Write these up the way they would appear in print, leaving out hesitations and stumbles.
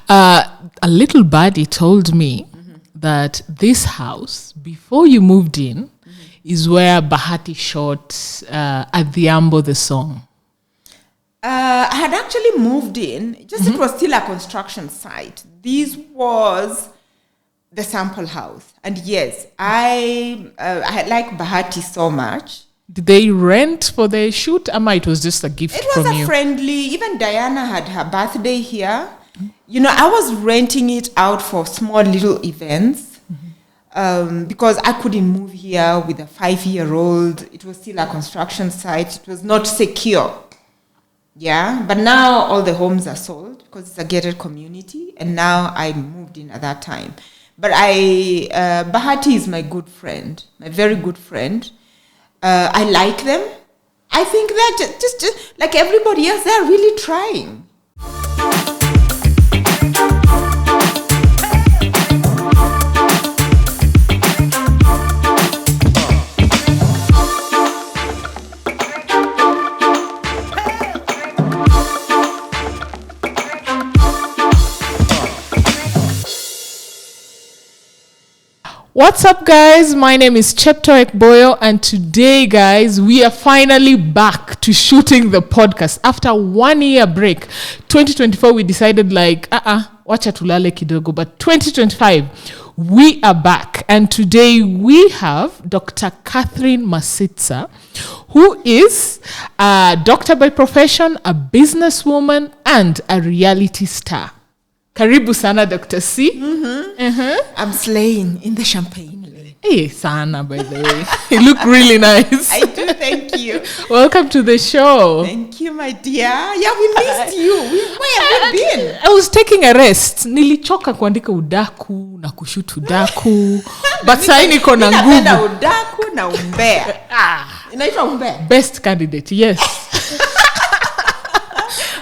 A little birdie told me that this house, before you moved in, is where Bahati shot Adhiambo the song. I had actually moved in, it was still a construction site. This was the sample house. And yes, I like Bahati so much. Did they rent for the shoot? It was just a gift from you? It was friendly. Even Diana had her birthday here. You know, I was renting it out for small little events. Because I couldn't move here with a 5-year-old. It was still a construction site. It was not secure. Yeah, but now all the homes are sold because it's a gated community. And now I moved in at that time. But Bahati is my good friend, my very good friend. I like them. I think that just like everybody else, they're really trying. What's up, guys? My name is Chepto Ekboyo, and today, guys, we are finally back to shooting the podcast. After 1 year break, 2024, we decided wacha tulale kidogo, but 2025, we are back. And today we have Dr. Catherine Masitsa, who is a doctor by profession, a businesswoman, and a reality star. Karibu sana, Dr. C. I'm slaying in the champagne. Hey, sana, by the way. You look really nice. I do, thank you. Welcome to the show. Thank you, my dear. Yeah, we missed you. Where have you been? I was taking a rest. Nilichoka kuandika udaku na kushoot udaku. But sai niko na nguvu. Ninapenda udaku na umbea. Inaitwa umbea? Best candidate, yes.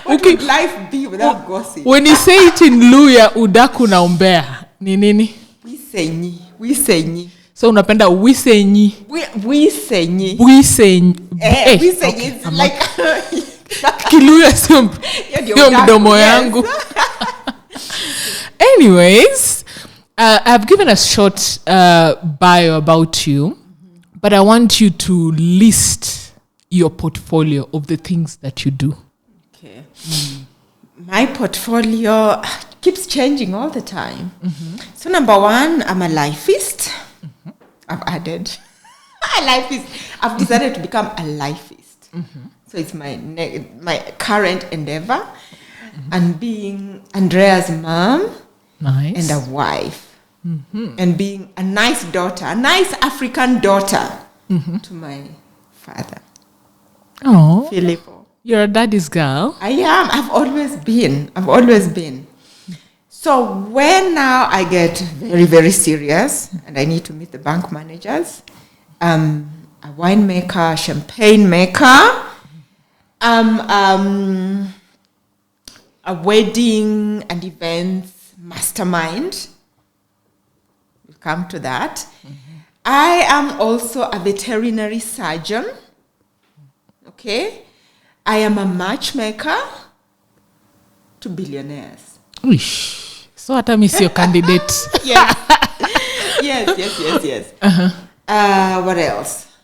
What would life be without gossip? When you say it in Luya, udaku na umbea, ni nini? Wisenyi. So unapenda wisenyi. Wisenyi. Wisenyi. Wisenyi is like Kiluya sio mdomo yangu. Anyways, I've given a short bio about you, but I want you to list your portfolio of the things that you do. Okay. My portfolio keeps changing all the time. So number one, I'm a lifeist. I've added a lifeist. I've decided to become a lifeist. So it's my current endeavor, and being Andrea's mom, nice, and a wife, and being a nice daughter, a nice African daughter to my father. Oh, Filippo. You're a daddy's girl. I am. I've always been. So when now I get very, very serious and I need to meet the bank managers, a winemaker, champagne maker, a wedding and events mastermind. We'll come to that. I am also a veterinary surgeon. Okay. I am a matchmaker to billionaires. Uish. So hata mi sio candidate. Yes.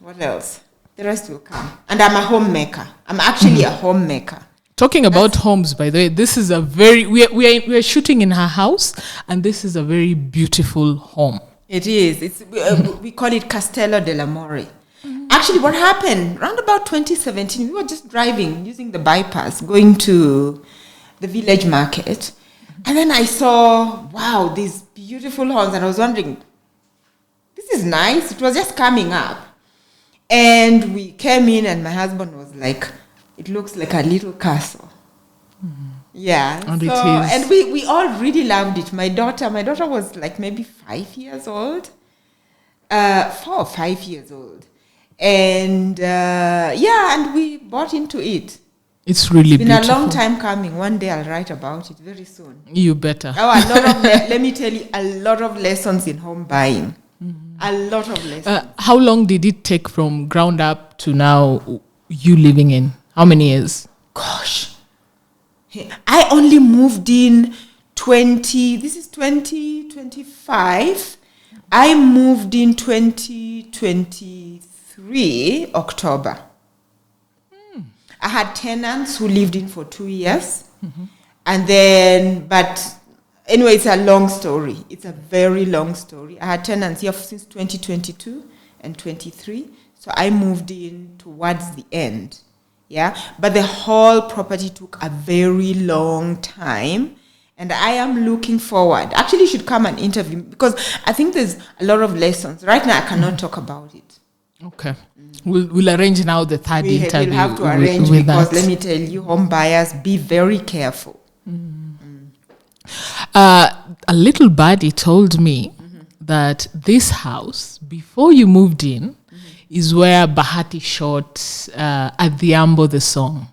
What else? The rest will come. And I'm a homemaker. I'm actually a homemaker. Talking about homes, by the way, this is a very we are shooting in her house, and this is a very beautiful home. It is. It's we call it Castello dell'Amore. Actually, what happened around about 2017, we were just driving using the bypass, going to the village market, and then I saw, wow, these beautiful homes, and I was wondering, this is nice. It was just coming up, and we came in, and my husband was like, it looks like a little castle. Yeah, and it is. And we all really loved it. My daughter was like maybe 5 years old, 4 or 5 years old. And and we bought into it. It's really beautiful. It's been a long time coming. One day I'll write about it very soon. You better. Let me tell you, a lot of lessons in home buying. A lot of lessons. How long did it take from ground up to now you living in? How many years? Gosh. I only moved in this is 2025. I moved in 2023 October. I had tenants who lived in for 2 years. And then, but anyway, it's a long story. It's a very long story. I had tenants here since 2022 and 23. So I moved in towards the end. Yeah. But the whole property took a very long time. And I am looking forward. Actually, you should come and interview because I think there's a lot of lessons. Right now, I cannot talk about it. Okay. We'll arrange now the third interview. We'll have to arrange because let me tell you, home buyers, be very careful. A little birdie told me that this house, before you moved in, is where Bahati shot Adhiambo the song.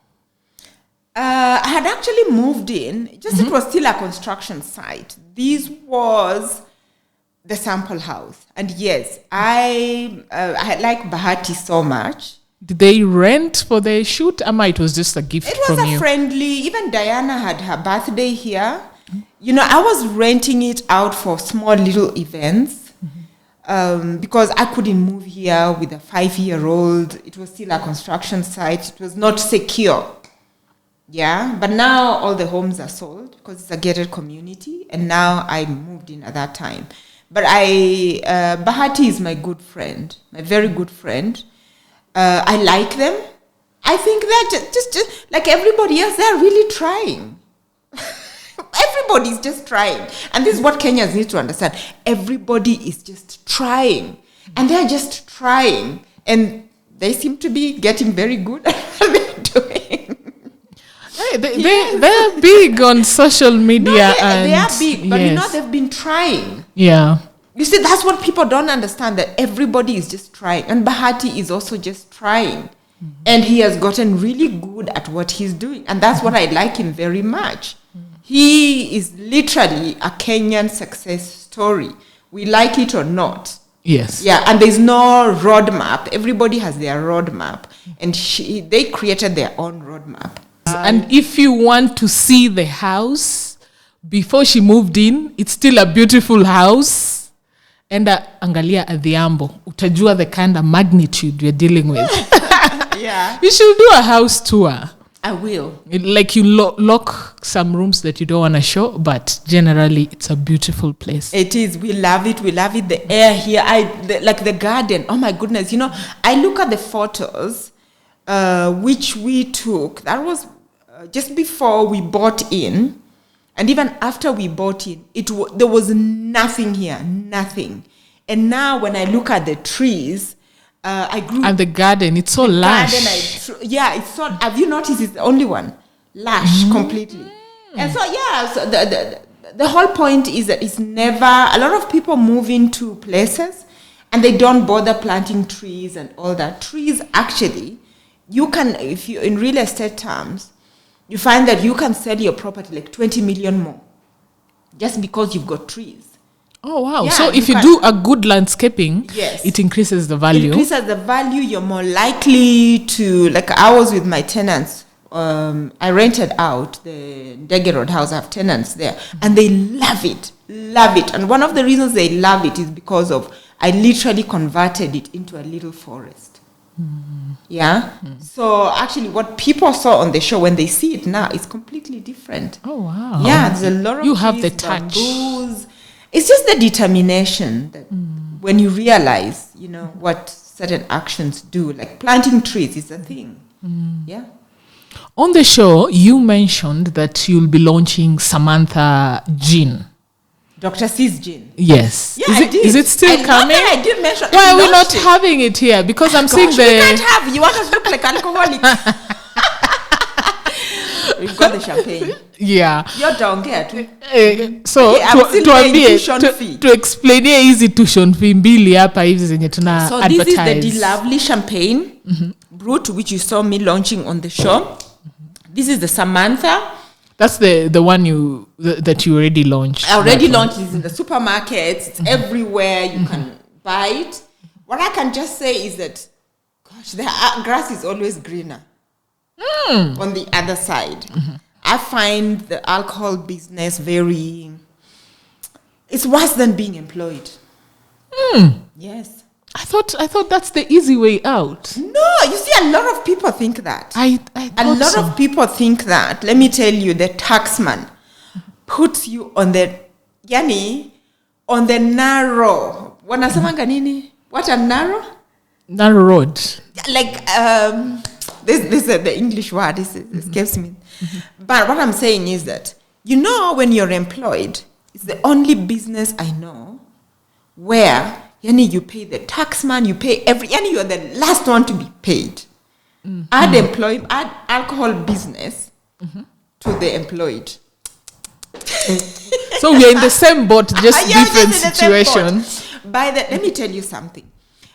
I had actually moved in, just it was still a construction site. This was the sample house. And yes, I like Bahati so much. Did they rent for the shoot? Ama it was just a gift from you? It was a friendly, even Diana had her birthday here. You know, I was renting it out for small little events because I couldn't move here with a 5-year-old. It was still a construction site. It was not secure. Yeah, but now all the homes are sold because it's a gated community, and now I moved in at that time. But Bahati is my good friend, my very good friend. I like them. I think they're just like everybody else, they're really trying. Everybody's just trying. And this is what Kenyans need to understand. Everybody is just trying. And they're just trying. And they seem to be getting very good at what they're doing. Hey, they're big on social media. They are big, but you know, they've been trying. Yeah. You see, that's what people don't understand, that everybody is just trying. And Bahati is also just trying. And he has gotten really good at what he's doing. And that's what I like him very much. He is literally a Kenyan success story. We like it or not. Yes. Yeah, and there's no roadmap. Everybody has their roadmap. And they created their own roadmap. And if you want to see the house before she moved in, it's still a beautiful house. And angalia Adhiambo, utajua the kind of magnitude you're dealing with. Yeah. You should do a house tour. I will. Like you lock some rooms that you don't want to show, but generally it's a beautiful place. It is. We love it. We love it. The air here, like the garden. Oh my goodness. You know, I look at the photos which we took. That was just before we bought in. And even after we bought in, there was nothing here. Nothing. And now when I look at the trees, I grew... And the garden, it's so lush. It's so... Have you noticed it's the only one? Lush, completely. And so, so the whole point is that it's never... A lot of people move into places and they don't bother planting trees and all that. Trees, actually, you can... If you in real estate terms, you find that you can sell your property like 20 million more just because you've got trees. Oh, wow. Yeah, so if you do a good landscaping, it increases the value. It increases the value. You're more likely to, like I was with my tenants. I rented out the Ndege Road house. I have tenants there. And they love it. Love it. And one of the reasons they love it is because of, I literally converted it into a little forest. Yeah. So actually what people saw on the show, when they see it now, it's completely different. Oh, wow. Yeah, there's a lot of You trees, have the touch. bamboos. It's just the determination that when you realize, you know, what certain actions do, like planting trees is a thing. Yeah. On the show, you mentioned that you'll be launching Samantha Gin. Dr. C's gin. Yes. Yeah, I did. Is it still coming? I did mention. Why are we not having it here? Because I'm seeing We can't have. You want us to look like alcoholics. We've got the champagne. Yeah. You're down there too. So to explain hizi tuition fee mbili hapa hizi zenye tuna advertise. So this is the lovely champagne brut which you saw me launching on the show. This is the Samantha. That's the one that you already launched. I already launched. It's in the supermarkets. It's everywhere. You can buy it. What I can just say is that, gosh, the grass is always greener on the other side. I find the alcohol business it's worse than being employed. Yes. I thought that's the easy way out. No, you see, a lot of people think that. I a lot of people think that. Let me tell you, the taxman puts you on the narrow. Wanasemanga nini? What a narrow? Narrow road. Like this is the English word. This escapes me. But what I'm saying is that when you're employed, it's the only business I know where you pay the taxman, you pay you're the last one to be paid. Add alcohol business to the employed. So we're in the same boat, just different situations. Let me tell you something.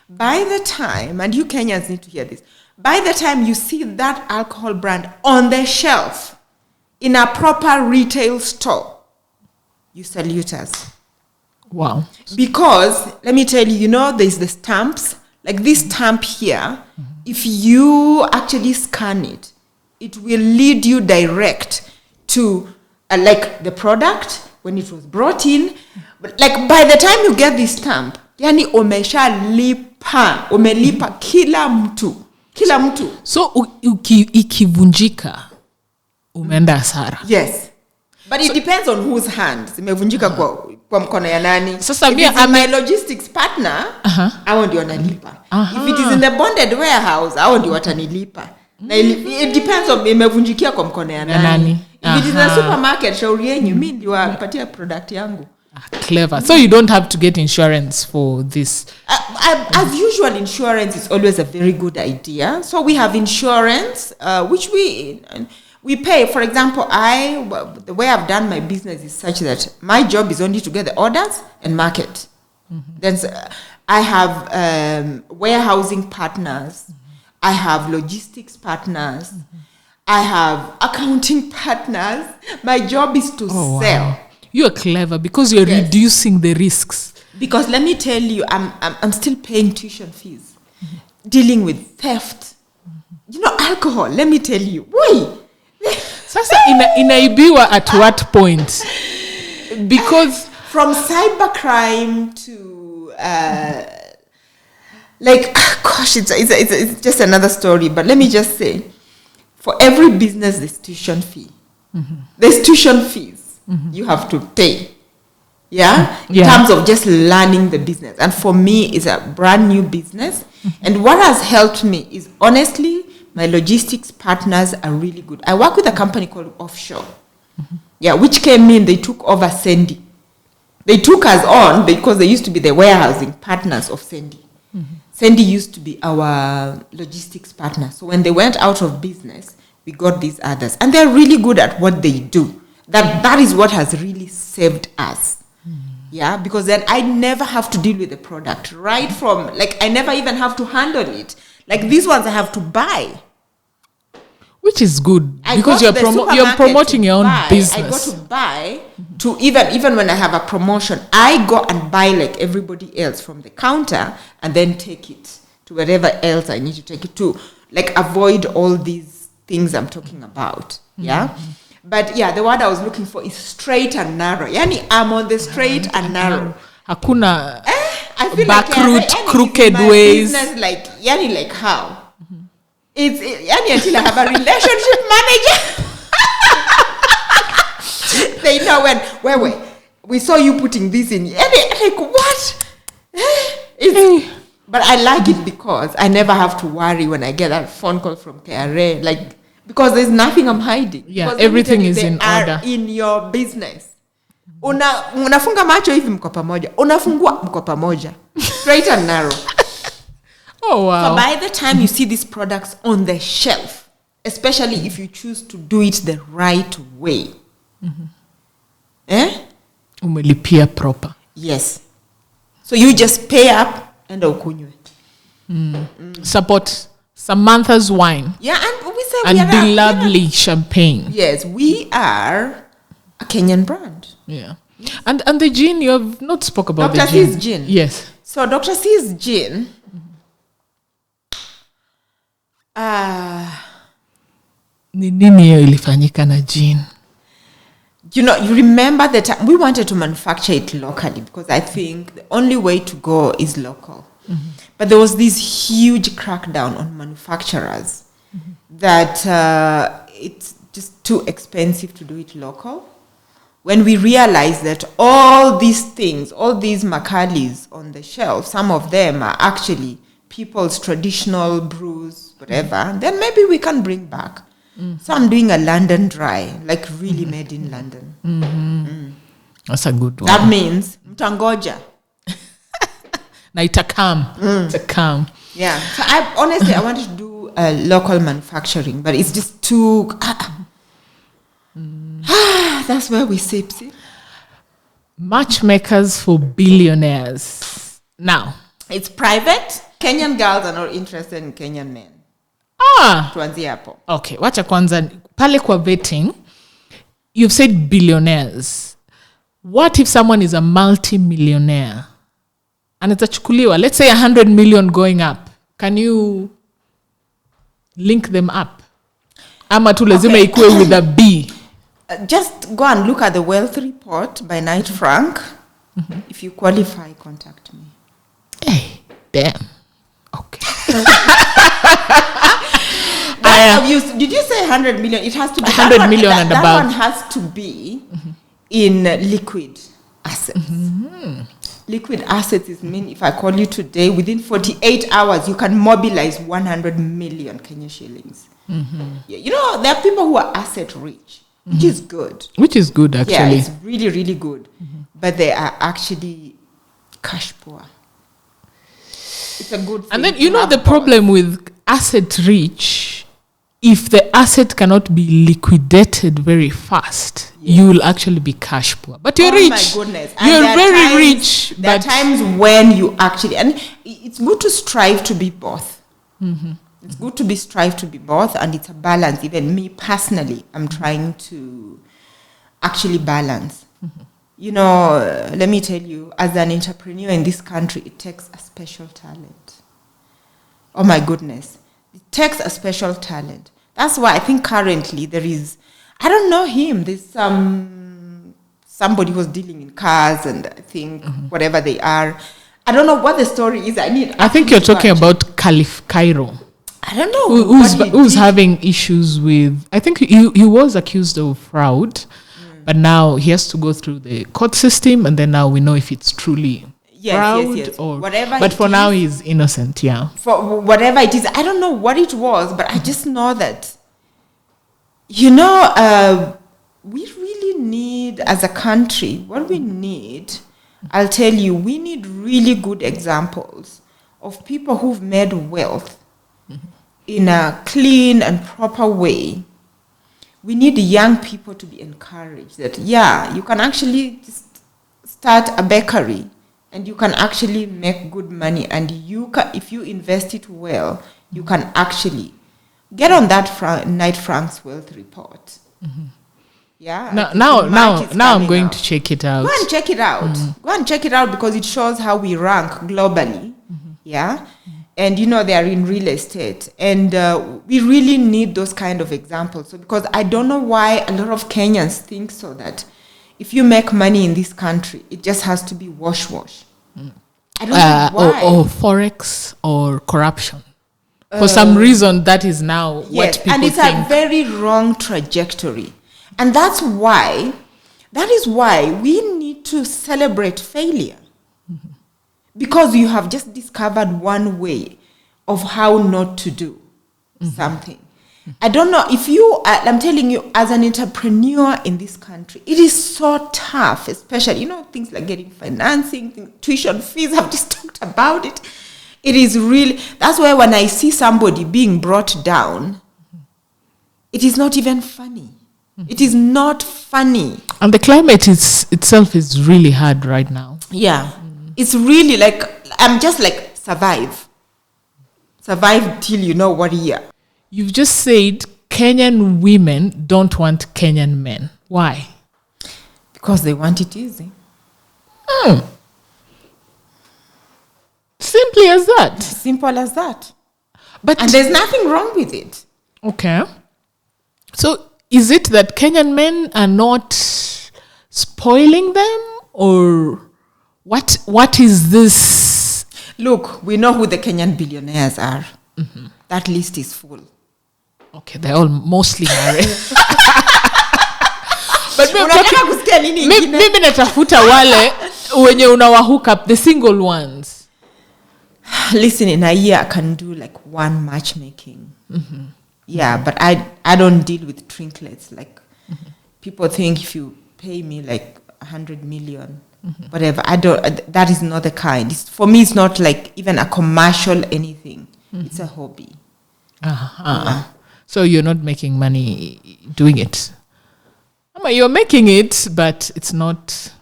By the time, and you Kenyans need to hear this, by the time you see that alcohol brand on the shelf in a proper retail store, you salute us. Wow. Because, let me tell you, there's the stamps. Like this stamp here, if you actually scan it, it will lead you direct to, like, the product, when it was brought in. But, like, by the time you get this stamp, umelipa kila mtu. So, ikivunjika, umeenda hasara. Yes. But it depends on whose hand. Imevunjika kwa mkono ya nani. Sasa my logistics partner, hao ndio wanalipa. If it is in the bonded warehouse, hao ndio watanilipa. It depends on imevunjikia kwa mkono ya nani. If it is in a supermarket, shauri yenyu, mimi ndio wapatia product yangu. Clever. So you don't have to get insurance for this. As usual, insurance is always a very good idea. So we have insurance, which we pay. For example, the way I've done my business is such that my job is only to get the orders and market. Then I have warehousing partners. I have logistics partners. I have accounting partners. My job is to sell. Wow. You are clever because you're reducing the risks. Because let me tell you, I'm still paying tuition fees, dealing with theft. Alcohol. Let me tell you, Sasa inaibiwa at what point? Because from cybercrime to it's just another story. But let me just say, for every business, there's tuition fee. There's tuition fees you have to pay. In terms of just learning the business. And for me, it's a brand new business. And what has helped me is, honestly, my logistics partners are really good. I work with a company called Offshore. Which came in, they took over Sandy. They took us on because they used to be the warehousing partners of Sandy. Sandy used to be our logistics partner. So when they went out of business, we got these others. And they're really good at what they do. That is what has really saved us. Because then I never have to deal with the product. Right from, I never even have to handle it. Like these ones I have to buy. Which is good. Because you're promoting your own business. I go to buy to even when I have a promotion, I go and buy like everybody else from the counter and then take it to wherever else I need to take it to. Like avoid all these things I'm talking about. But the word I was looking for is straight and narrow. I'm on the straight and narrow. Hakuna I feel back like route, crooked ways. Business, like how? It's until I have a relationship manager. They know when we saw you putting this in. Like what? But I like it because I never have to worry when I get a phone call from KRA. Because there's nothing I'm hiding. Everything is in order. In your business. Unafunga macho hivi mko pamoja. Unafungua mko pamoja. Straight and narrow. Oh wow. So by the time you see these products on the shelf, especially if you choose to do it the right way. Umelipia proper. Yes. So you just pay up and ukunywe. Support Samantha's wine. And we say and belovely champagne. Yes, we are a Kenyan brand. And the gin, you have not spoke about Dr. the gin. C's gin. Yes. So Dr. C's gin, Ni nini hiyo ilifanyika na Jean? You know, you remember that we wanted to manufacture it locally because I think the only way to go is local. But there was this huge crackdown on manufacturers that it's just too expensive to do it local. When we realized that all these things, all these makalis on the shelf, some of them are actually people's traditional brews, whatever, then maybe we can bring back. So I'm doing a London dry, like really made in London. That's a good one. That means mtangoja. Na itakam. Itakam. Yeah. So I wanted to do local manufacturing, but it's just too... That's where we sip. See? Matchmakers for billionaires. Now. It's private. Kenyan girls are not interested in Kenyan men. Tuanzie hapo. Okay, wacha kwanza pale kwa vetting. You've said billionaires. What if someone is a multi-millionaire? And itachukuliwa, let's say 100 million going up. Can you link them up? Ama tu lazima ikue with a B. Just go and look at the wealth report by Knight Frank. If you qualify, contact me. Hey, damn. Okay. Did you say 100 million? It has to be 100 million and above. That one has to be in liquid assets. Liquid assets is mean if I call you today, within 48 hours, you can mobilize 100 million Kenya shillings. Yeah, you know, there are people who are asset rich, which is good. Which is good, actually. Yeah, it's really, really good. But they are actually cash poor. It's a good thing. And then, you know, the problem with asset rich, if the asset cannot be liquidated very fast, you will actually be cash poor. But you're rich. Oh my goodness. And you're very rich. There are times when you actually, and it's good to strive to be both. It's good to strive to be both, and it's a balance. Even me personally, I'm trying to actually balance. You know, let me tell you, as an entrepreneur in this country, it takes a special talent. Oh my goodness. It takes a special talent. That's why I think currently there is, I don't know him, there's somebody who's dealing in cars and I think whatever they are. I don't know what the story is. I think you're talking about Caliph Cairo. I don't know. Who's having issues with, I think he was accused of fraud, but now he has to go through the court system and then now we know if it's truly fraud or whatever. But for now he's innocent, yeah. For whatever it is, I don't know what it was, but I just know that, you know, we really need, as a country, what we need, I'll tell you, we need really good examples of people who've made wealth in a clean and proper way. We need young people to be encouraged that, yeah, you can actually just start a bakery and you can actually make good money, and you can, if you invest it well, you can actually get on that Knight Frank's wealth report. Yeah. Now I'm going to check it out. Go and check it out. Go and check it out because it shows how we rank globally. Yeah. And, you know, they are in real estate. And we really need those kind of examples. So, because I don't know why a lot of Kenyans think so that if you make money in this country, it just has to be wash. I don't know why. Or forex or corruption. For some reason, that is now what people think. And it's a very wrong trajectory. And that is why we need to celebrate failure. Because you have just discovered one way of how not to do something. I don't know if you, I'm telling you, as an entrepreneur in this country, it is so tough, especially, you know, things like getting financing, tuition fees, I've just talked about it. It is really, that's why when I see somebody being brought down, it is not even funny. It is not funny. And the climate itself is really hard right now. Yeah. It's really like, I'm just like, survive. Survive till you know what year. You've just said Kenyan women don't want Kenyan men. Why? Because they want it easy. Simply as that. Simple as that. And there's nothing wrong with it. Okay. So is it that Kenyan men are not spoiling them, or what is this? Look, we know who the Kenyan billionaires are. That list is full. Okay, they're all mostly married. But Unataka kusikia nini ingine? mimi natafuta wale wenye unawa hook up, the single ones. Listen, in a year I can do like one matchmaking. Yeah, but I don't deal with trinkets. Like people think if you pay me like 100 million, whatever, I don't. That is not the kind. For me, it's not like even a commercial anything. It's a hobby. So you're not making money doing it. You're making it, but it's not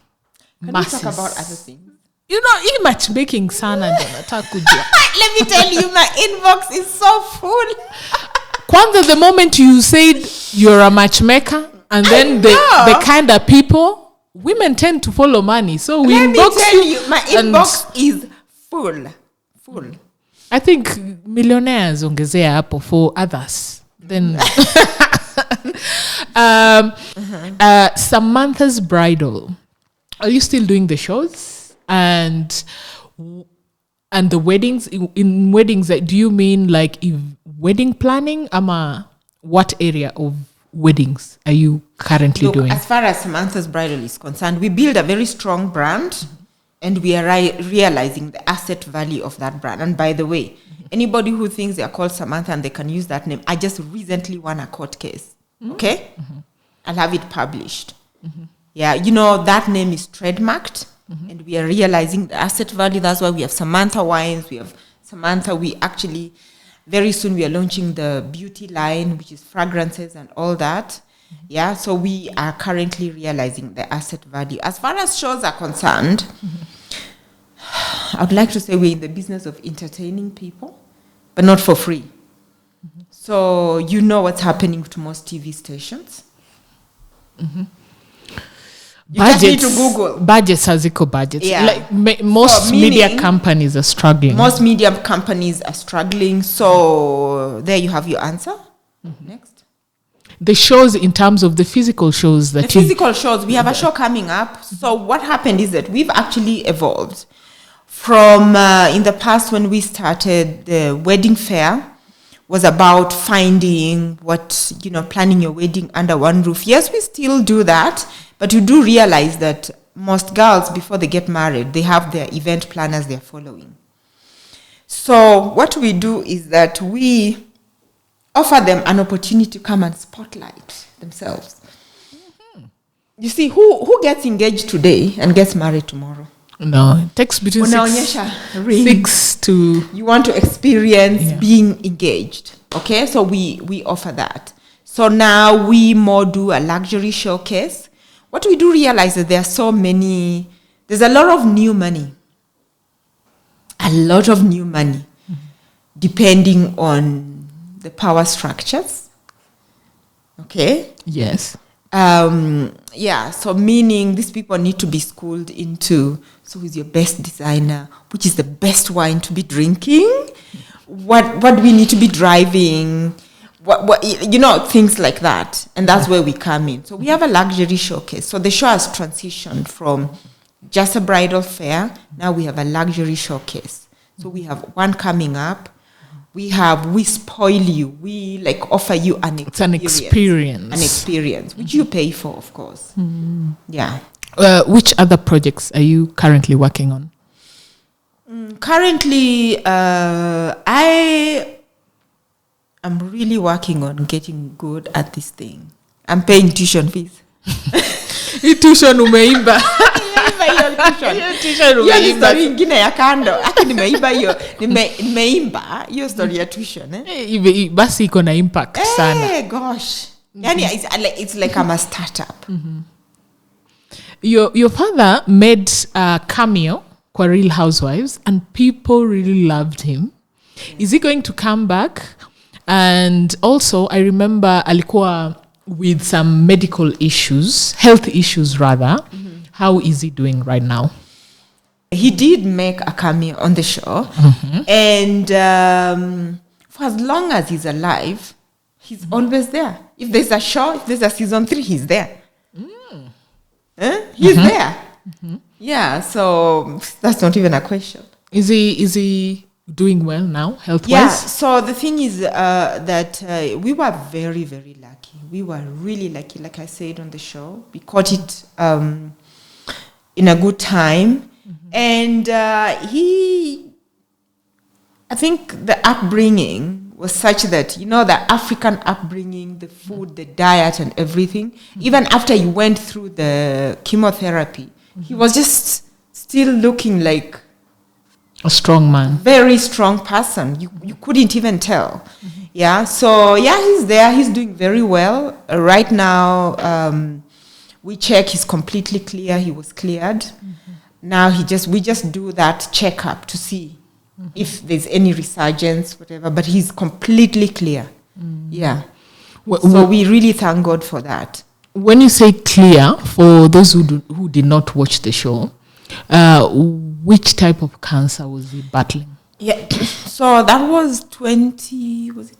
masses. Can we talk about other things? Hii matchmaking sana ndio nataka kujua. Let me tell you, my inbox is so full. Kwanza, the moment you said you're a matchmaker, and then the kind of people, women tend to follow money. So we Let inbox me tell you, my inbox is full. I think millionaires ongezea hapo for others. Then Samantha's Bridal. Are you still doing the shows and the weddings? In weddings, do you mean like wedding planning? What area of weddings are you currently doing? As far as Samantha's Bridal is concerned, we build a very strong brand, and we are realizing the asset value of that brand. And by the way, anybody who thinks they are called Samantha and they can use that name, I just recently won a court case. Okay? I'll have it published. Yeah, that name is trademarked, and we are realizing the asset value. That's why we have Samantha Wines, we have Samantha. We actually, very soon we are launching the beauty line, which is fragrances and all that. Yeah, so we are currently realizing the asset value. As far as shows are concerned, I would like to say we're in the business of entertaining people, but not for free. So you know what's happening to most TV stations. You just need to Google. Budgets, haziko budgets. Yeah. Like most media companies are struggling. Most media companies are struggling. So there you have your answer. Next. The shows, in terms of the physical shows that physical shows, we have a show coming up. So what happened is that we've actually evolved from in the past when we started the wedding fair was about finding planning your wedding under one roof. Yes, we still do that, but you do realize that most girls, before they get married, they have their event planners they're following. So what we do is that we offer them an opportunity to come and spotlight themselves. You see, who gets engaged today and gets married tomorrow? No, it takes between 6 to... You want to experience being engaged. Okay, so we offer that. So now we more do a luxury showcase. What we do realize is there's a lot of new money. A lot of new money, depending on the power structures. Okay? Yes. So meaning these people need to be schooled into, so who's your best designer? Which is the best wine to be drinking? What do we need to be driving? What things like that. And that's where we come in. So we have a luxury showcase. So the show has transitioned from just a bridal fair. Now we have a luxury showcase. So we have one coming up. We spoil you. We offer you an experience. It's an experience. An experience, which you pay for, of course. Yeah. Which other projects are you currently working on? Currently, I am really working on getting good at this thing. I'm paying tuition fees. Tuition umeimba. Hiyo ni story ingine ya kando. Hata nimeimba hiyo story ya tuition. Basi iko na impact sana. Gosh. Yani it's like I'm a startup. Your father made a cameo kwa Real Housewives and people really loved him. Is he going to come back? And also I remember alikuwa with some medical issues, health issues rather. How is he doing right now? He did make a cameo on the show. And for as long as he's alive, He's always there. If there's a show, if there's a season 3, he's there. He's there. Yeah, so that's not even a question. Is he doing well now, health-wise? Yeah, so the thing is that we were very, very lucky. We were really lucky, like I said on the show. We caught it in a good time. And I think the upbringing was such that, the African upbringing, the food, the diet and everything, even after he went through the chemotherapy, he was just still looking like a strong man. Very strong person. You couldn't even tell. Yeah. So, he's there. He's doing very well. Right now, we check. He's completely clear. He was cleared. Now, we just do that checkup to see if there's any resurgence, whatever. But he's completely clear. Yeah. So we really thank God for that. When you say clear, for those who did not watch the show, which type of cancer was he battling? Yeah, so that was 20, which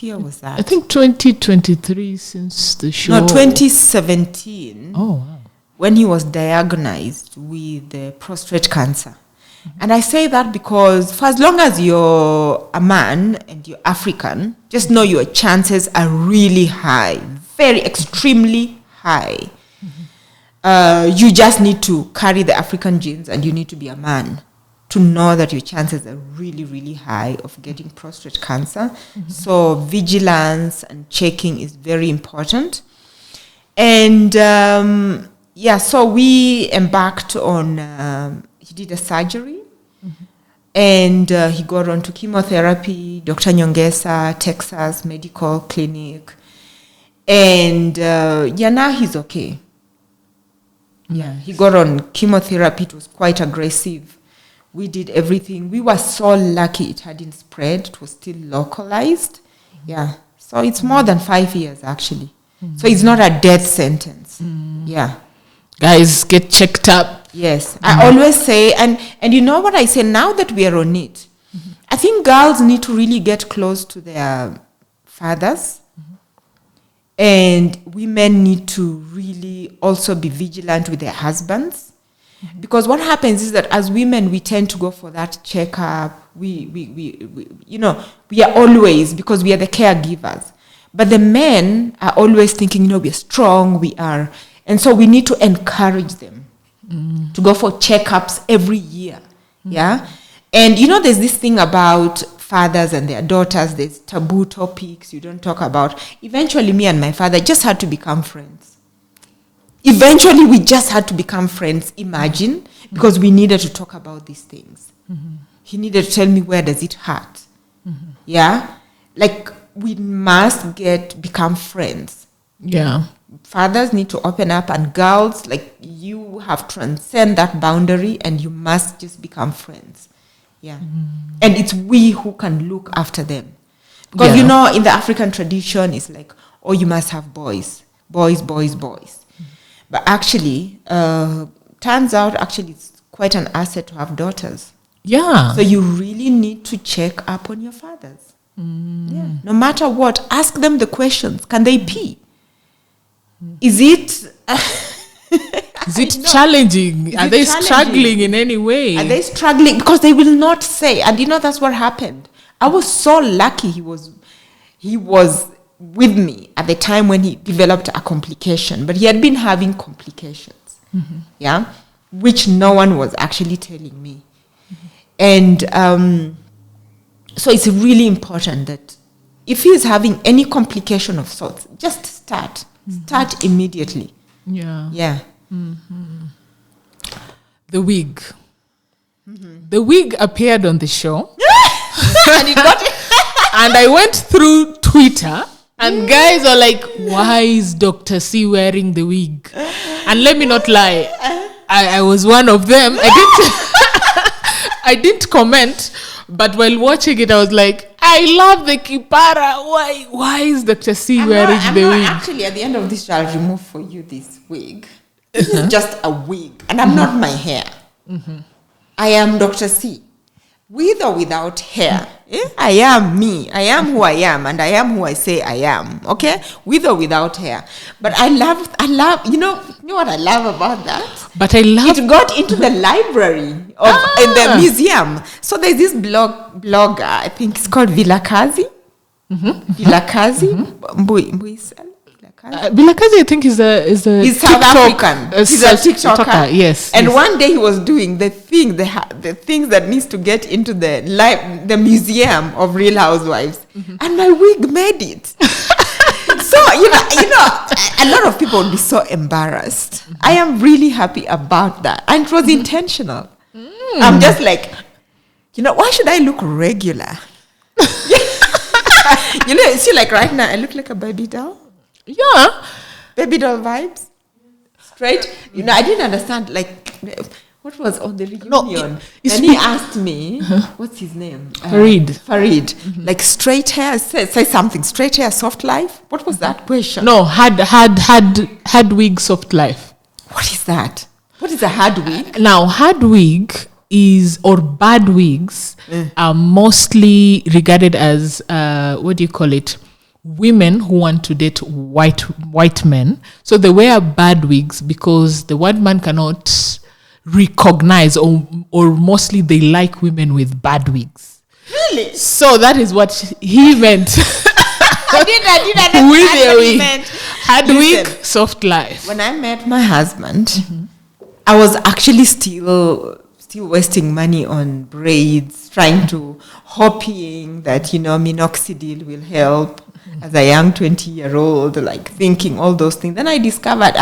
year was that? I think 2023 since the show. No, 2017. Oh, wow. When he was diagnosed with prostate cancer. And I say that because for as long as you're a man and you're African, just know your chances are really high, very extremely high. You just need to carry the African genes and you need to be a man to know that your chances are really, really high of getting prostate cancer. So vigilance and checking is very important. And so we embarked on, he did a surgery and he got on to chemotherapy, Dr. Nyongesa, Texas Medical Clinic. And now he's okay. Yeah, he got on chemotherapy. It was quite aggressive. We did everything. We were so lucky it hadn't spread. It was still localized. Yeah. So it's more than 5 years, actually. So it's not a death sentence. Yeah. Guys, get checked up. Yes. I always say, and you know what I say, now that we are on it, I think girls need to really get close to their fathers. And women need to really also be vigilant with their husbands. Because what happens is that as women, we tend to go for that checkup. We are always, because we are the caregivers. But the men are always thinking, we are strong, we are. And so we need to encourage them to go for checkups every year. Yeah. And there's this thing about fathers and their daughters, there's taboo topics you don't talk about. Eventually, me and my father just had to become friends. Eventually, we just had to become friends, imagine, because we needed to talk about these things. He needed to tell me, where does it hurt? Yeah? Like, we must become friends. Yeah. Fathers need to open up, and girls, like, you have transcend that boundary, and you must just become friends. Yeah. And it's we who can look after them. Because, in the African tradition, it's like, you must have boys. Boys. But actually, turns out, it's quite an asset to have daughters. Yeah. So you really need to check up on your fathers. Yeah. No matter what, ask them the questions. Can they pee? Is it... Is it challenging? Are they struggling in any way? Are they struggling? Because they will not say. And that's what happened. I was so lucky he was with me at the time when he developed a complication. But he had been having complications. Yeah. Which no one was actually telling me. And so it's really important that if he is having any complication of sorts, just start. Start immediately. Yeah. Yeah. The wig. The wig appeared on the show. And, and I went through Twitter and guys are like, why is Dr. C wearing the wig? And let me not lie, I was one of them. I didn't comment, but while watching it, I was like, I love the kipara. Why is Dr. C wearing the wig? Actually, at the end of this, I'll remove for you this wig. This is just a wig, and I'm not my hair. I am Dr. C. with or without hair. I am me. I am who I am, and I am who I say I am. Okay, with or without hair. But I love. You know what I love about that? But I love it. Got into the library of in the museum. So there's this blogger. I think it's called Vilakazi. Vilakazi. Vilakazi, I think, is a he's South African. He's a TikToker. Yes. And one day he was doing the things that needs to get into the museum of Real Housewives, and my wig made it. So you know, a lot of people would be so embarrassed. I am really happy about that, and it was intentional. I'm just like, why should I look regular? See, like right now, I look like a baby doll. Yeah. Baby doll vibes. Straight. I didn't understand, like, what was on the reunion? No, and he asked me, what's his name? Farid. Like, straight hair, say something. Straight hair, soft life? What was that question? No, hard wig, soft life. What is that? What is a hard wig? Now, hard wig or bad wigs are mostly regarded as, what do you call it? Women who want to date white men. So they wear bad wigs because the white man cannot recognize, or mostly they like women with bad wigs. Really? So that is what he meant. I didn't understand what he meant. Hard wig, soft life. When I met my husband, I was actually still wasting money on braids, hoping that, minoxidil will help. As a young 20-year-old, like thinking all those things. Then I discovered,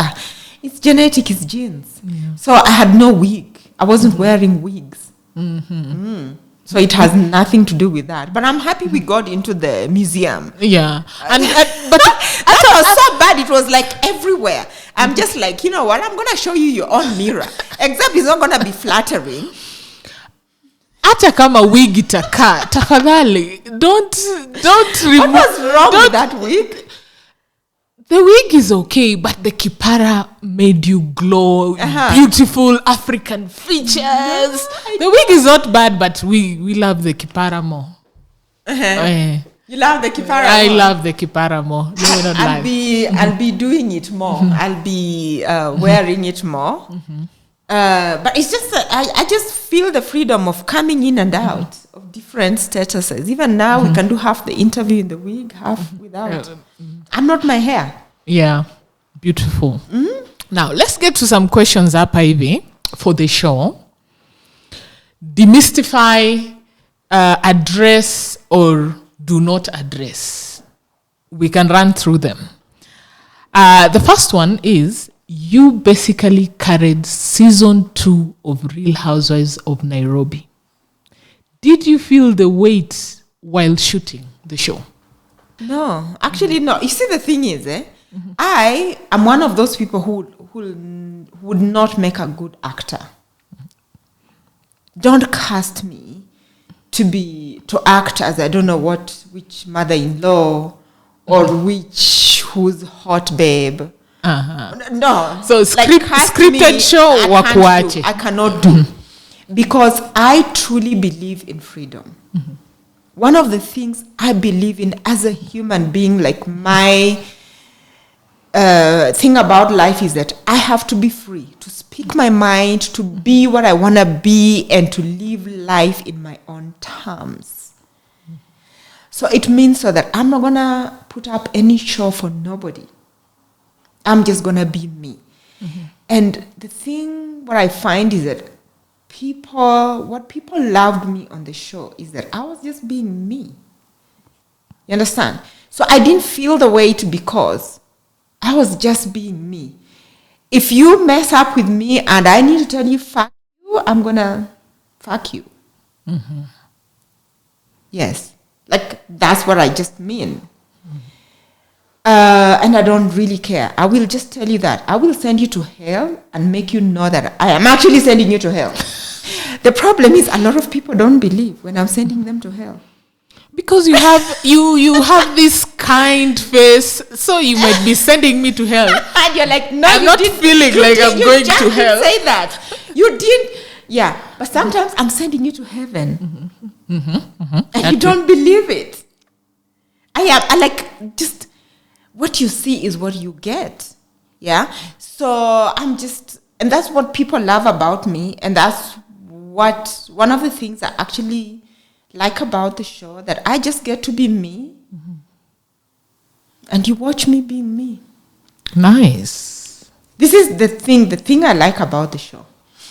it's genetic, it's genes. Yeah. So I had no wig. I wasn't wearing wigs. So it has nothing to do with that. But I'm happy we got into the museum. Yeah. But that was so bad. It was like everywhere. I'm just like, you know what? I'm going to show you your own mirror. Except it's not going to be flattering. Hata kama wig itakaa, tafadhali, don't remove. What was wrong with that wig? The wig is okay, but the kipara made you glow, beautiful African features. The wig is not bad, but we love the kipara more. You love the kipara more? I love the kipara more. I'll be doing it more. I'll be wearing it more. But it's just I just feel the freedom of coming in and out of different statuses. Even now, we can do half the interview in the wig, half without. I'm not my hair. Yeah, beautiful. Now, let's get to some questions up, Ivy, for the show. Demystify, address, or do not address. We can run through them. The first one is, you basically carried season 2 of Real Housewives of Nairobi. Did you feel the weight while shooting the show? No, actually no. You see, the thing is, I am one of those people who would not make a good actor. Don't cast me to act as I don't know which mother-in-law or who's hot babe. No. So scripted show wakuache. I cannot do. Because I truly believe in freedom. One of the things I believe in as a human being, like my thing about life is that I have to be free to speak my mind, to be what I want to be, and to live life in my own terms. So it means so that I'm not going to put up any show for nobody. I'm just going to be me. And the thing, what I find is that what people loved me on the show is that I was just being me. You understand? So I didn't feel the weight because I was just being me. If you mess up with me and I need to tell you fuck you, I'm going to fuck you. Yes. Like, that's what I just mean. And I don't really care. I will just tell you that. I will send you to hell and make you know that I am actually sending you to hell. The problem is a lot of people don't believe when I'm sending them to hell. Because you have this kind face, so you might be sending me to hell. And you're like, no, I'm not feeling like I'm going to hell. Say that. You didn't. Yeah, but sometimes I'm sending you to heaven. And you don't believe it. I like, just what you see is what you get. Yeah. So I'm just, and that's what people love about me. And that's what, one of the things I actually like about the show, that I just get to be me. And you watch me being me. Nice. This is the thing I like about the show.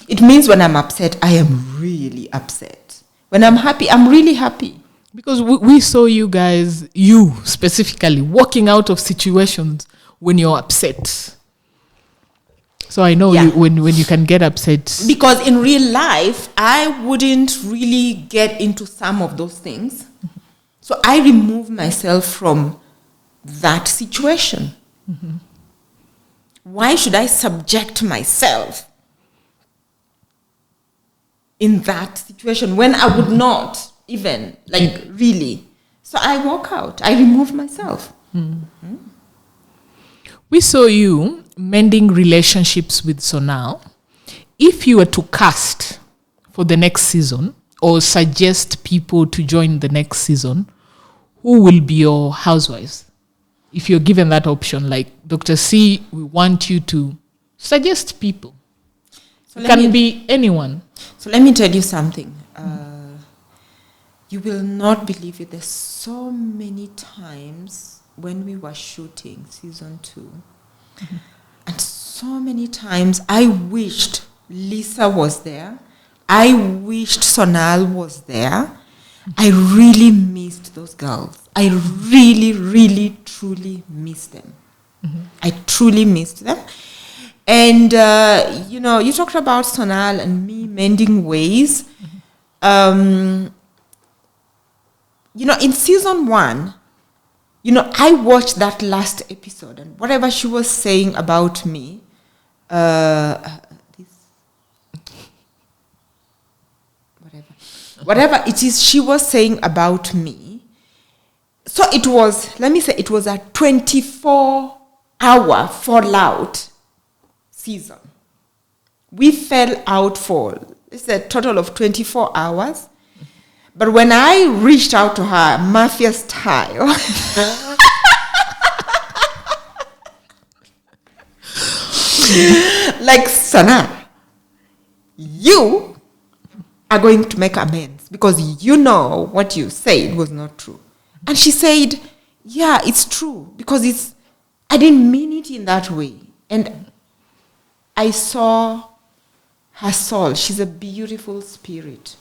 It means when I'm upset, I am really upset. When I'm happy, I'm really happy. Because we saw you guys, you specifically, walking out of situations when you're upset. So I know when you can get upset. Because in real life, I wouldn't really get into some of those things. So I remove myself from that situation. Why should I subject myself in that situation when I would not even, like, really? So I walk out. I remove myself. We saw you mending relationships with Sonal. If you were to cast for the next season or suggest people to join the next season, who will be your housewives? If you're given that option, like, Dr. C, we want you to suggest people. So it can be anyone. So let me tell you something. You will not believe it. There's so many times when we were shooting season 2, and so many times I wished Lisa was there. I wished Sonal was there. I really missed those girls. I really, really, truly missed them. I truly missed them. And, you talked about Sonal and me mending ways. In season 1, I watched that last episode, and whatever she was saying about me, whatever it is she was saying about me. So it was, let me say, it was a 24-hour fallout season. We fell out for, it's a total of 24 hours. But when I reached out to her, mafia style, like, Sana, you are going to make amends because you know what you said was not true. And she said, yeah, it's true because I didn't mean it in that way. And I saw her soul. She's a beautiful spirit.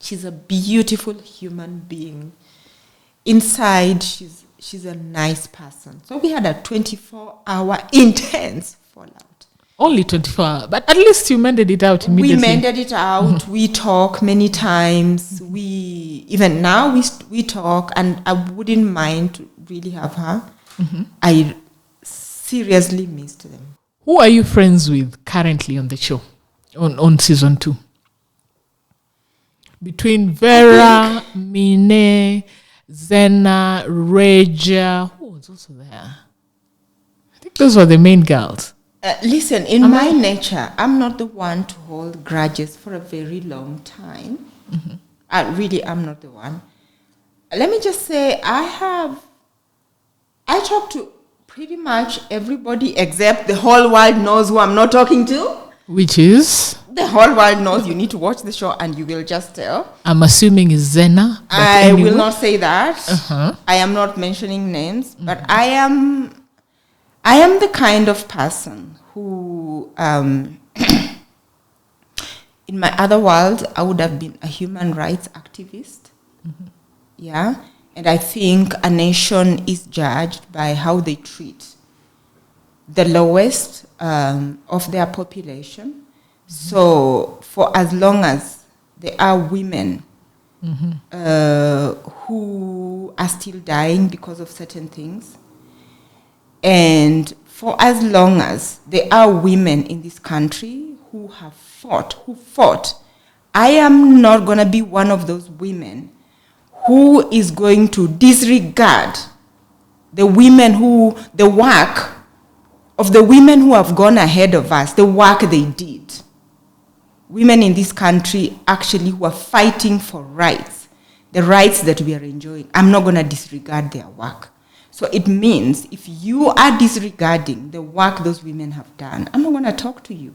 She's a beautiful human being. Inside, she's a nice person. So we had a 24-hour intense fallout. Only 24 hours, but at least you mended it out immediately. We mended it out. We talk many times. Even now we talk, and I wouldn't mind to really have her. I seriously missed them. Who are you friends with currently on the show, on season 2? Between Vera, Minne, Zena, Regia, who was also there? I think those were the main girls. Listen, in my nature, I'm not the one to hold grudges for a very long time. I really am not the one. Let me just say, I talk to pretty much everybody except the whole world knows who I'm not talking to. Which is? The whole world knows. You need to watch the show and you will just tell. I'm assuming it's Zena. I will not say that. I am not mentioning names, but I am the kind of person who, in my other world, I would have been a human rights activist. Yeah. And I think a nation is judged by how they treat the lowest of their population. So for as long as there are women who are still dying because of certain things, and for as long as there are women in this country who fought, I am not going to be one of those women who is going to disregard the work of the women who have gone ahead of us, the work they did. women in this country actually who are fighting for rights, the rights that we are enjoying. I'm not going to disregard their work. So it means if you are disregarding the work those women have done, I'm not going to talk to you.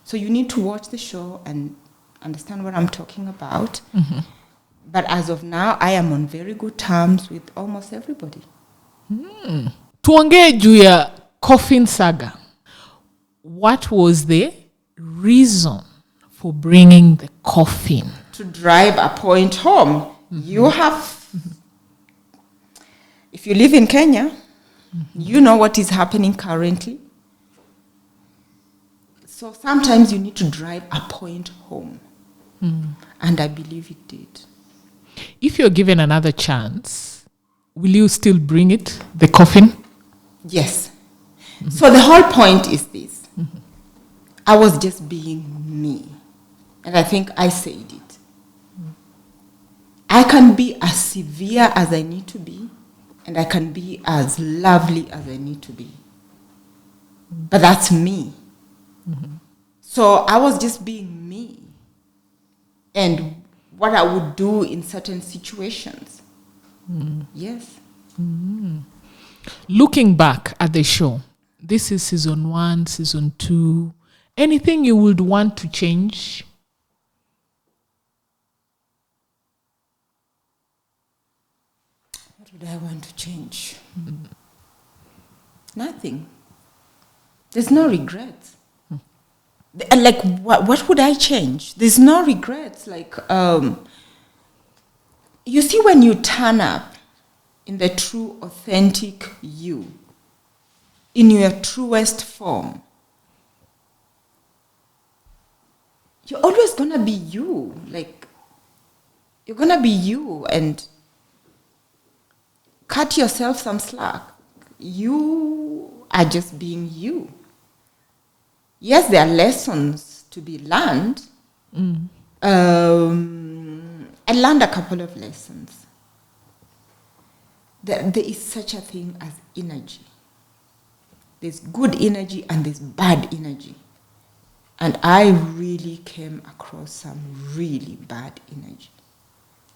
So you need to watch the show and understand what I'm talking about. Mm-hmm. But as of now, I am on very good terms with almost everybody. Tuongee juu ya coffin saga. What was the reason for bringing the coffin? To drive a point home. Mm-hmm. You have, if you live in Kenya, you know what is happening currently. So sometimes you need to drive a point home. And I believe it did. If you're given another chance, will you still bring it, the coffin? Yes. So the whole point is this. I was just being me. And I think I said it. I can be as severe as I need to be, and I can be as lovely as I need to be. But that's me. So I was just being me. And what I would do in certain situations. Yes. Looking back at the show, this is season 1, season 2. Anything you would want to change? What would I want to change? Nothing. There's no regrets. Like, what would I change? There's no regrets. Like, you see, when you turn up in the true, authentic you, in your truest form, you're always going to be you. Like, you're going to be you and cut yourself some slack. You are just being you. Yes, there are lessons to be learned. I learned a couple of lessons. There is such a thing as energy. There's good energy and there's bad energy. And I really came across some really bad energy.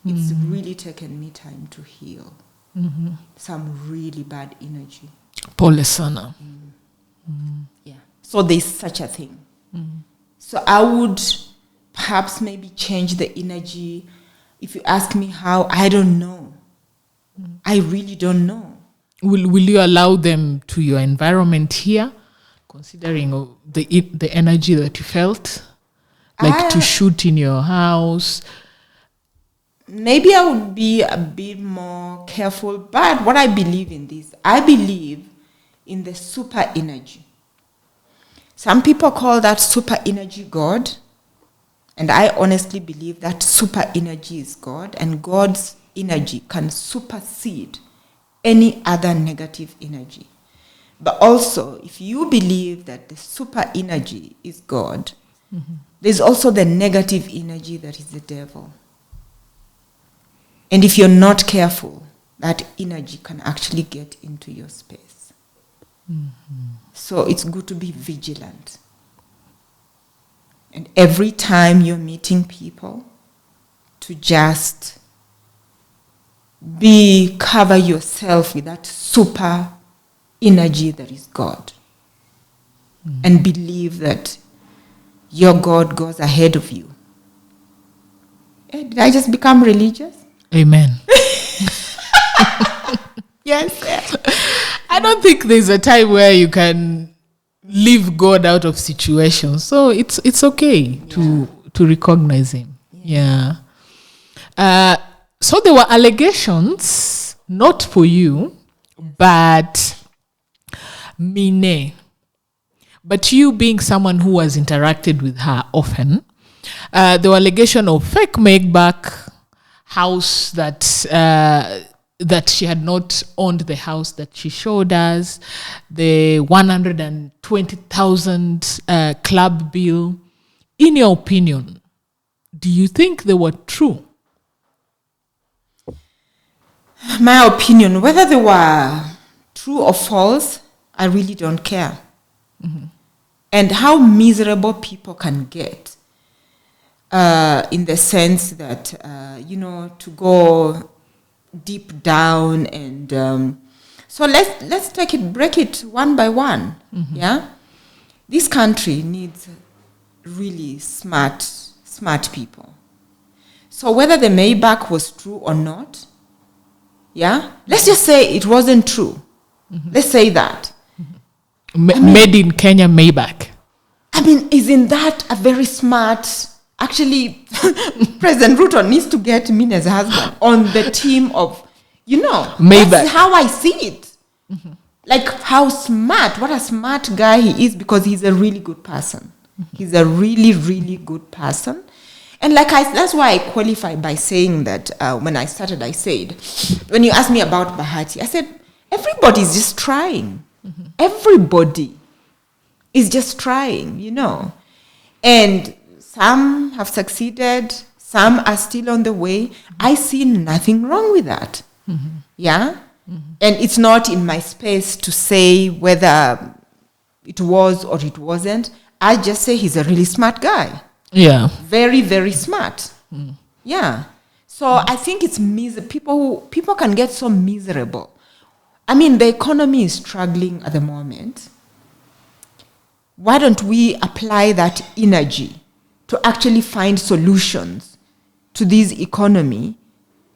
It's really taken me time to heal. Some really bad energy. Pole sana. Yeah. So there's such a thing. So I would perhaps maybe change the energy. If you ask me how, I don't know. I really don't know. Will you allow them to your environment here, considering the energy that you felt? Like to shoot in your house? Maybe I would be a bit more careful. But what I believe in this, I believe in the super energy. Some people call that super energy God. And I honestly believe that super energy is God. And God's energy can supersede any other negative energy. But also, if you believe that the super energy is God, there's also the negative energy that is the devil. And if you're not careful, that energy can actually get into your space. So it's good to be vigilant. And every time you're meeting people, to just cover yourself with that super energy that is God. And believe that your God goes ahead of you. Did I just become religious? Amen. Yes. I don't think there's a time where you can leave God out of situations. So it's okay to recognize him. Yeah. So there were allegations, not for you, but Minne. But you being someone who has interacted with her often, there were allegations of fake make-back house that she had not owned the house that she showed us, the 120,000 club bill. In your opinion, do you think they were true? My opinion, whether they were true or false, I really don't care. And how miserable people can get in the sense that, to go deep down and so let's break it one by one. Yeah, this country needs really smart people. So whether the Maybach was true or not, yeah, let's just say it wasn't true. Let's say that. Made in Kenya Maybach. I mean, isn't that a very smart? Actually, President Ruto needs to get Minne's husband on the team of, Maybach. That's how I see it. Like what a smart guy he is, because he's a really good person. He's a really, really good person. And that's why I qualify by saying that when I started, I said, when you asked me about Bahati, I said, everybody's just trying. Everybody is just trying, And some have succeeded, some are still on the way. I see nothing wrong with that. Yeah? And it's not in my space to say whether it was or it wasn't. I just say he's a really smart guy. Yeah. Very, very smart. Yeah. So I think it's people can get so miserable. I mean, the economy is struggling at the moment. Why don't we apply that energy to actually find solutions to this economy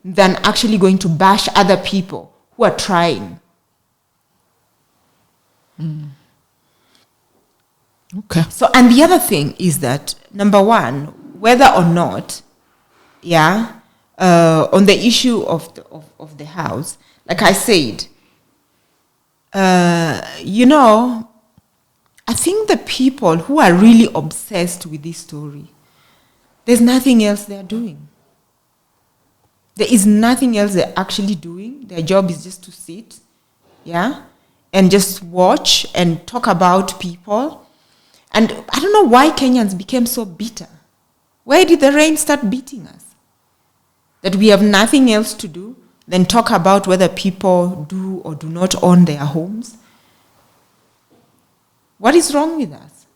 than actually going to bash other people who are trying? Okay. So, and the other thing is that, number one, whether or not, on the issue of the house, like I said, I think the people who are really obsessed with this story, there's nothing else they're doing. There is nothing else they're actually doing. Their job is just to sit, and just watch and talk about people. And I don't know why Kenyans became so bitter. Where did the rain start beating us? That we have nothing else to do than talk about whether people do or do not own their homes. What is wrong with us?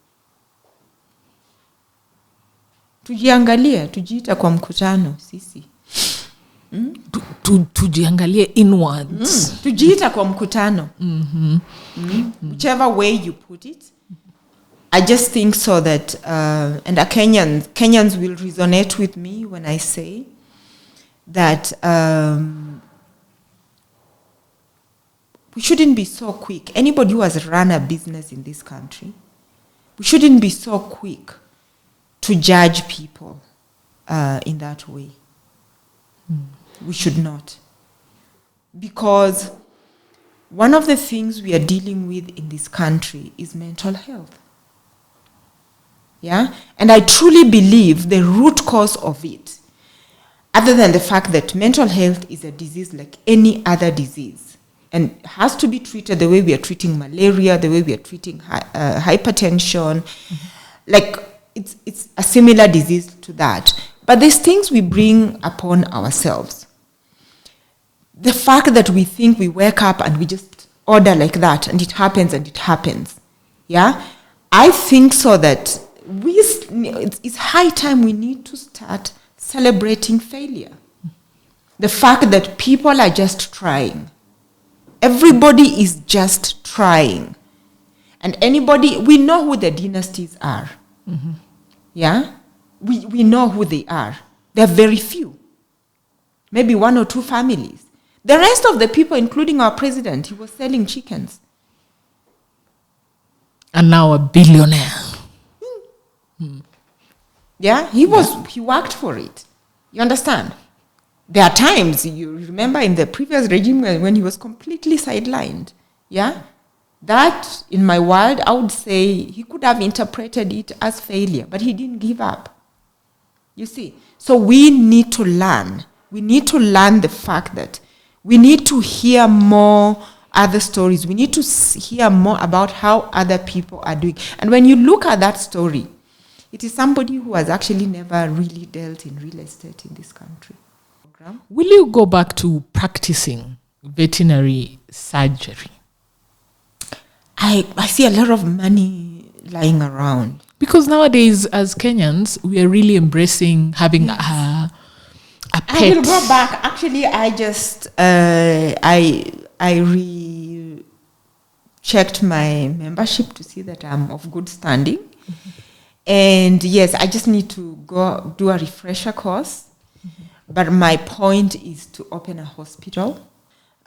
Tujiangalie, tujiita kwa mkutano sisi. Tujiangalie inwards. Tujiita kwa mkutano. Whichever way you put it. I just think so that, and Kenyans will resonate with me when I say that we shouldn't be so quick. Anybody who has run a business in this country, we shouldn't be so quick to judge people in that way. We should not. Because one of the things we are dealing with in this country is mental health. Yeah? And I truly believe the root cause of it, other than the fact that mental health is a disease like any other disease, and has to be treated the way we are treating malaria, the way we are treating hypertension. Like, it's a similar disease to that. But there's things we bring upon ourselves. The fact that we think we wake up and we just order like that, and it happens. Yeah? I think so that it's high time we need to start celebrating failure. The fact that people are just trying. Everybody is just trying. And we know who the dynasties are. Yeah? We know who they are. They're very few. Maybe one or two families. The rest of the people, including our president, he was selling chickens. And now a billionaire. Yeah? He worked for it. You understand? There are times, you remember in the previous regime when he was completely sidelined. Yeah? That, in my world, I would say he could have interpreted it as failure, but he didn't give up. You see? So we need to learn. We need to learn the fact that we need to hear more other stories. We need to hear more about how other people are doing. And when you look at that story, it is somebody who has actually never really dealt in real estate in this country. Will you go back to practicing veterinary surgery? I see a lot of money lying around. Because nowadays, as Kenyans, we are really embracing having a pet. I will go back. Actually, I just I checked my membership to see that I'm of good standing. And yes, I just need to go do a refresher course. But my point is to open a hospital.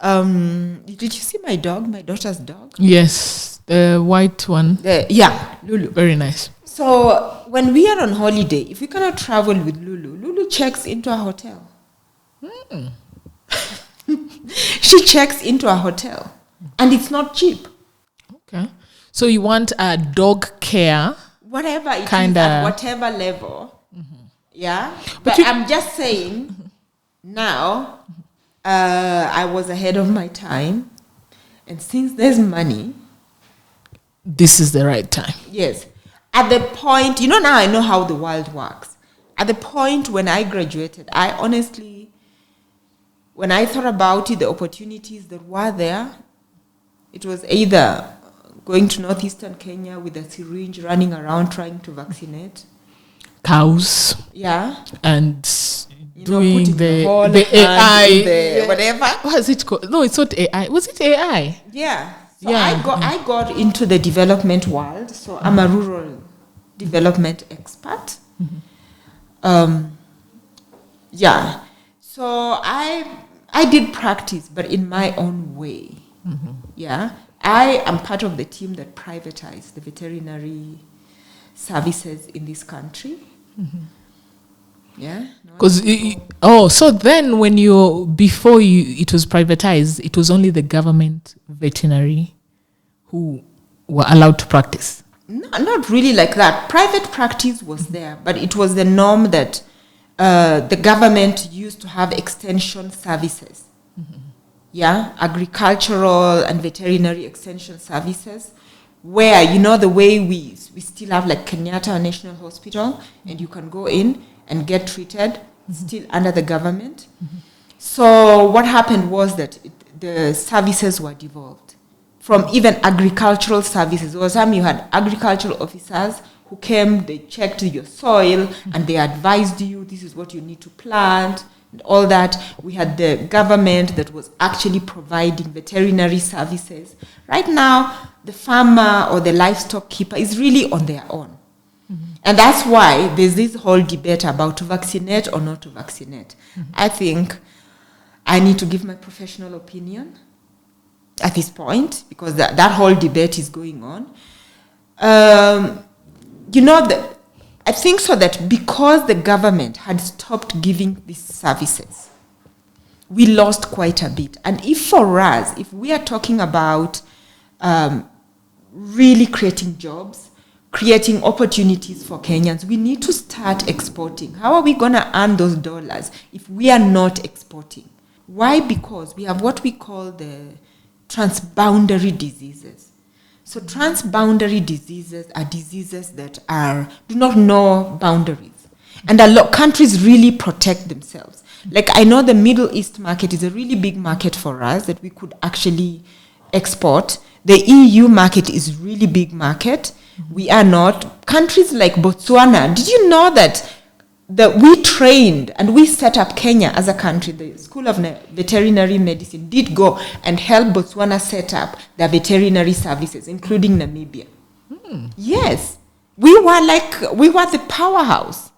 Did you see my dog, my daughter's dog? Yes, the white one. Yeah, Lulu. Very nice. So when we are on holiday, if we cannot travel with Lulu, Lulu checks into a hotel. She checks into a hotel. And it's not cheap. Okay. So you want a dog care? Whatever it is, at whatever level. Yeah. But I'm just saying, now, I was ahead of my time. And since there's money, this is the right time. Yes. At the point, now I know how the world works. At the point when I graduated, I honestly, when I thought about it, the opportunities that were there, it was either going to northeastern Kenya with a syringe, running around trying to vaccinate cows. Yeah. And doing the AI, whatever. What is it called? No, it's not AI. Was it AI? Yeah. So I got into the development world. So I'm a rural development expert. Yeah. So I did practice, but in my own way. Yeah. I am part of the team that privatized the veterinary services in this country. Yeah. Because so then when it was privatized, it was only the government veterinary who were allowed to practice. No, not really like that. Private practice was there, but it was the norm that the government used to have extension services. Yeah, agricultural and veterinary extension services, where the way we still have like Kenyatta National Hospital, and you can go in and get treated still under the government. So what happened was that the services were devolved from even agricultural services. There was time you had agricultural officers who came, they checked your soil, and they advised you, this is what you need to plant, and all that. We had the government that was actually providing veterinary services. Right now, the farmer or the livestock keeper is really on their own. And that's why there's this whole debate about to vaccinate or not to vaccinate. I think I need to give my professional opinion at this point, because that whole debate is going on. I think so that because the government had stopped giving these services, we lost quite a bit. And if we are talking about really creating jobs, creating opportunities for Kenyans, we need to start exporting. How are we going to earn those dollars if we are not exporting? Why? Because we have what we call the transboundary diseases. So transboundary diseases are diseases that do not know boundaries. And a lot countries really protect themselves. Like I know the Middle East market is a really big market for us that we could actually export. The EU market is really big market. We are not. Countries like Botswana, did you know that we trained and we set up Kenya as a country? The School of Veterinary Medicine did go and help Botswana set up their veterinary services, including Namibia. Yes. We were the powerhouse.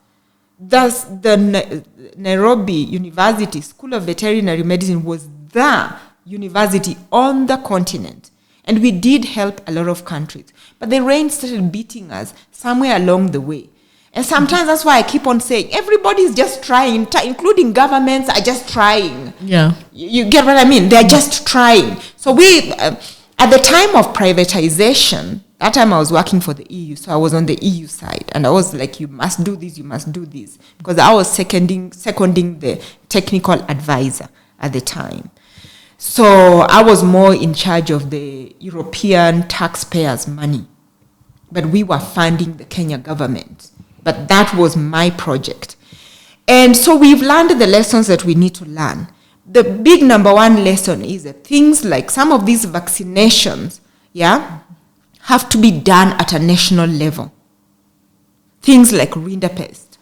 Thus, the Nairobi University School of Veterinary Medicine was the university on the continent. And we did help a lot of countries. But the rain started beating us somewhere along the way. And sometimes that's why I keep on saying, everybody's just trying, including governments are just trying. Yeah. You get what I mean? They're just trying. So we, at the time of privatization, that time I was working for the EU, so I was on the EU side. And I was like, you must do this, you must do this. Because I was seconding the technical advisor at the time. So I was more in charge of the European taxpayers' money. But we were funding the Kenya government. But that was my project. And so we've learned the lessons that we need to learn. The big number one lesson is that things like some of these vaccinations, have to be done at a national level. things like rinderpest,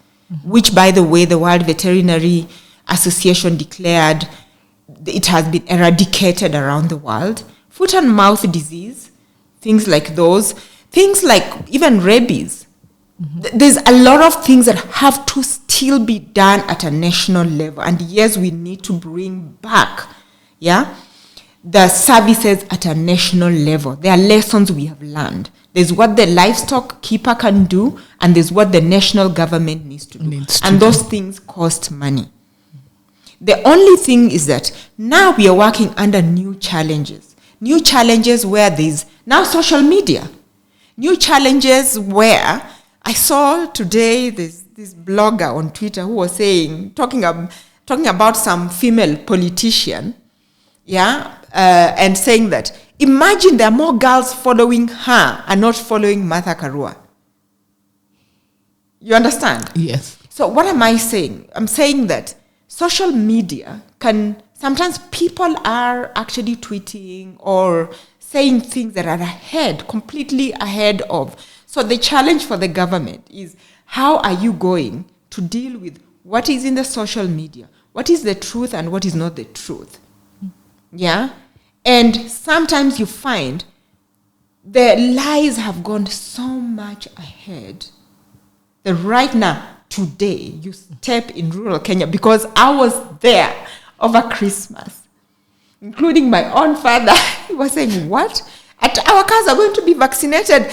which, by the way, the World Veterinary Association declared it has been eradicated around the world. Foot and mouth disease, things like those. Things like even rabies. There's a lot of things that have to still be done at a national level. And yes, we need to bring back, the services at a national level. There are lessons we have learned. There's what the livestock keeper can do, and there's what the national government needs to do. And those things cost money. The only thing is that now we are working under new challenges. New challenges where there's now social media. New challenges where I saw today this blogger on Twitter who was talking about some female politician, and saying that imagine there are more girls following her and not following Martha Karua. You understand? Yes. So what am I saying? I'm saying that social media sometimes people are actually tweeting or saying things that are completely ahead of. So the challenge for the government is, how are you going to deal with what is in the social media? What is the truth and what is not the truth? Yeah? And sometimes you find the lies have gone so much ahead that right now, today, you step in rural Kenya, because I was there over Christmas, including my own father. He was saying, what? Our cars are going to be vaccinated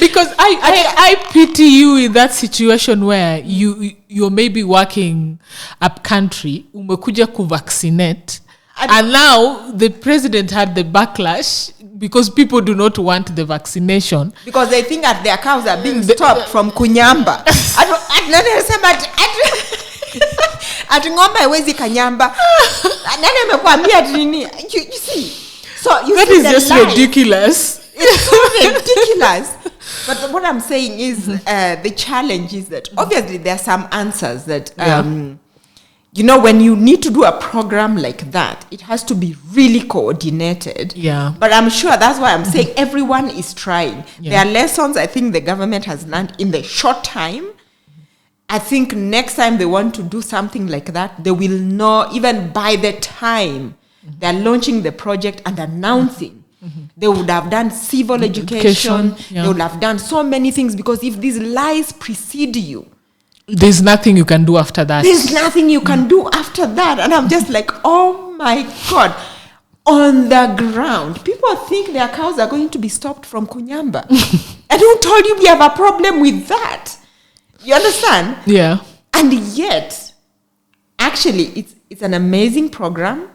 because I pity you in that situation where you're maybe working up country, umekuja kuvaccinate, and now the president had the backlash because people do not want the vaccination. Because they think that their cows are being stopped from Kunyamba. Ati ng'ombe haiwezi kanyamba. Nani amekwambia ati nini? You see. So that is just ridiculous. It's so ridiculous. But what I'm saying is the challenge is that obviously there are some answers that when you need to do a program like that, it has to be really coordinated. Yeah. But I'm sure that's why I'm saying everyone is trying. Yeah. There are lessons I think the government has learned in the short time. I think next time they want to do something like that, they will know, even by the time they're launching the project and announcing, they would have done civil education. They would have done so many things, because if these lies precede you, there's nothing you can do after that. There's nothing you can do after that. And I'm just like, oh my God. On the ground, people think their cows are going to be stopped from Kunyamba. And who told you we have a problem with that? You understand? Yeah. And yet, actually, it's an amazing program,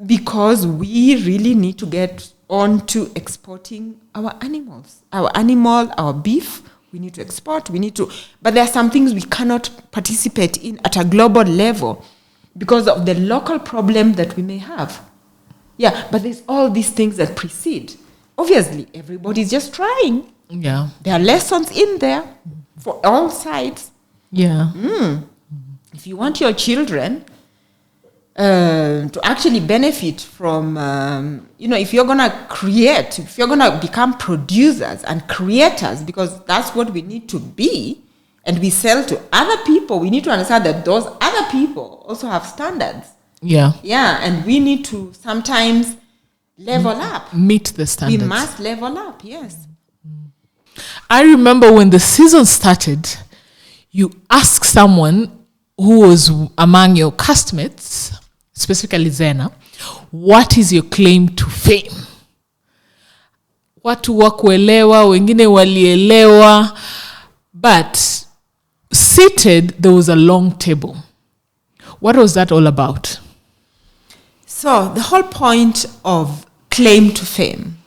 because we really need to get on to exporting our animals. Our beef, we need to export, but there are some things we cannot participate in at a global level because of the local problem that we may have. Yeah, but there's all these things that precede. Obviously, everybody's just trying. Yeah. There are lessons in there for all sides. Yeah. If you want your children to actually benefit from, if you're going to create, if you're going to become producers and creators, because that's what we need to be, and we sell to other people, we need to understand that those other people also have standards. Yeah. Yeah, and we need to sometimes level up. Meet the standards. We must level up, yes. I remember when the season started, you ask someone who was among your castmates, specifically Zena, what is your claim to fame? Watu wakuelewa, wengine walielewa, but seated, there was a long table. What was that all about? So the whole point of claim to fame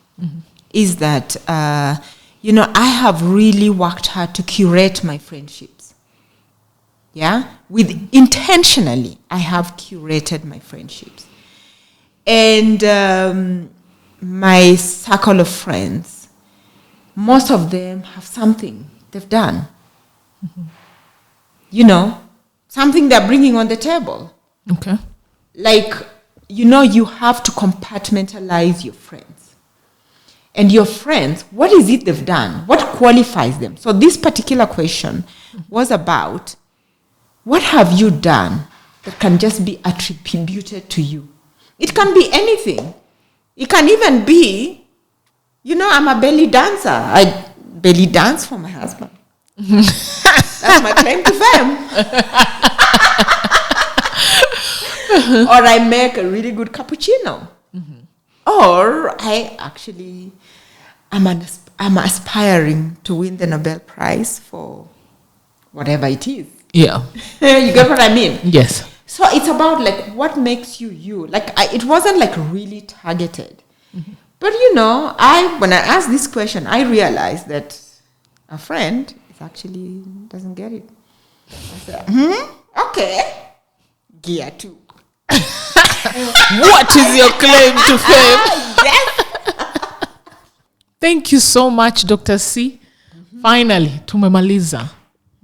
is that, I have really worked hard to curate my friendships. Yeah? Intentionally, I have curated my friendships. And my circle of friends, most of them have something they've done. Something they're bringing on the table. Okay. Like, you have to compartmentalize your friends. and your friends, what is it they've done? What qualifies them? So this particular question was about, what have you done that can just be attributed to you? It can be anything. It can even be, I'm a belly dancer. I belly dance for my husband. That's my claim to fame. Or I make a really good cappuccino. Or I'm aspiring to win the Nobel Prize for whatever it is. Yeah. You get what I mean? Yes. So it's about like what makes you you. Like it wasn't like really targeted. But when I asked this question, I realized that a friend actually doesn't get it. I said, okay, gear 2. What is your claim to fame? Yes. Thank you so much, Dr. C. Finally, tumemaliza.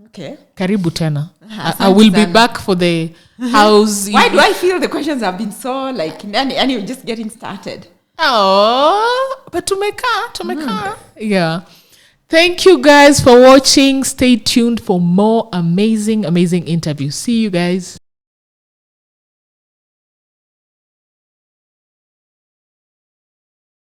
Okay. Karibu tena. I will be back for the house. Why do I feel the questions have been so like, and you're just getting started? Oh, but tumeka. Yeah. Thank you guys for watching. Stay tuned for more amazing interviews. See you guys.